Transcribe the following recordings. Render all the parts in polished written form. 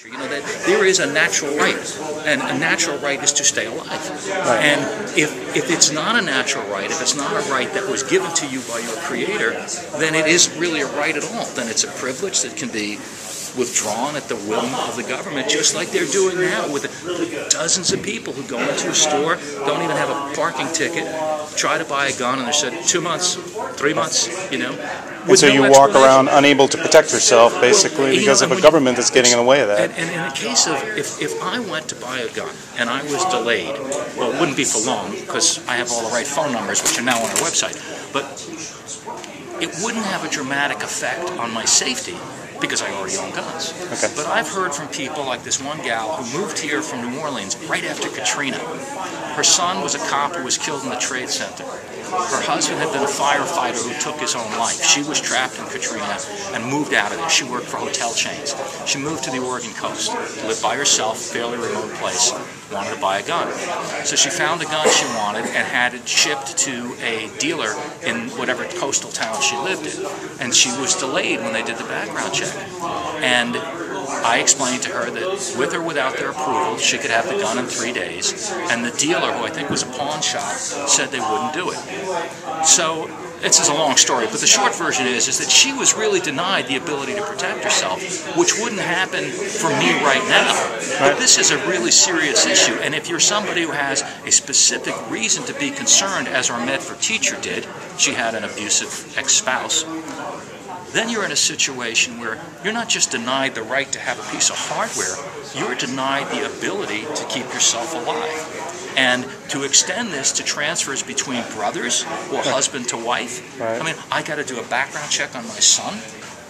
You know that there is a natural right, and a natural right is to stay alive. Right. And if it's not a natural right, if it's not a right that was given to you by your Creator, then it isn't really a right at all. Then it's a privilege that can be withdrawn at the whim of the government, just like they're doing now with dozens of people who go into a store, don't even have a parking ticket, try to buy a gun, and they're said 2 months, 3 months, you know. And so you walk around unable to protect yourself, basically, because of a government that's getting in the way of that. And in the case of, if I went to buy a gun and I was delayed, well, it wouldn't be for long, because I have all the right phone numbers, which are now on our website, but it wouldn't have a dramatic effect on my safety, because I already own guns. Okay. But I've heard from people like this one gal who moved here from New Orleans right after Katrina. Her son was a cop who was killed in the Trade Center. Her husband had been a firefighter who took his own life. She was trapped in Katrina and moved out of there. She worked for hotel chains. She moved to the Oregon coast, lived by herself, fairly remote place, wanted to buy a gun. So she found the gun she wanted and had it shipped to a dealer in whatever coastal town she lived in. And she was delayed when they did the background check. And I explained to her that with or without their approval, she could have the gun in 3 days. And the dealer, who I think was a pawn shop, said they wouldn't do it. So this is a long story, but the short version is that she was really denied the ability to protect herself, which wouldn't happen for me right now. But this is a really serious issue, and if you're somebody who has a specific reason to be concerned, as our Medford teacher did, she had an abusive ex-spouse, then you're in a situation where you're not just denied the right to have a piece of hardware, you're denied the ability to keep yourself alive. And to extend this to transfers between brothers or husband to wife, I mean, I got to do a background check on my son,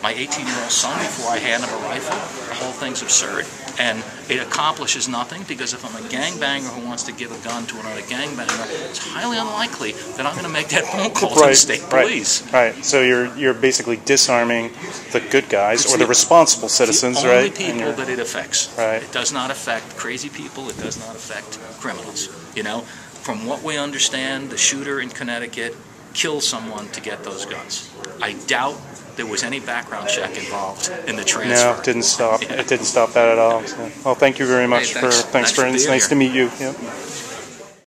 my 18-year-old son, before I hand him a rifle. The whole thing's absurd. And it accomplishes nothing, because if I'm a gangbanger who wants to give a gun to another gangbanger, it's highly unlikely that I'm going to make that phone call to the state police. Right. So you're basically disarming the good guys, or the responsible citizens, the right? only people that it affects. Right. It does not affect crazy people. It does not affect criminals. You know, from what we understand, the shooter in Connecticut killed someone to get those guns. I doubt there was any background check involved in the transfer. No, it didn't stop. Yeah. It didn't stop that at all. So, well, thank you very much. Hey, thanks for it's nice to meet you. Yeah.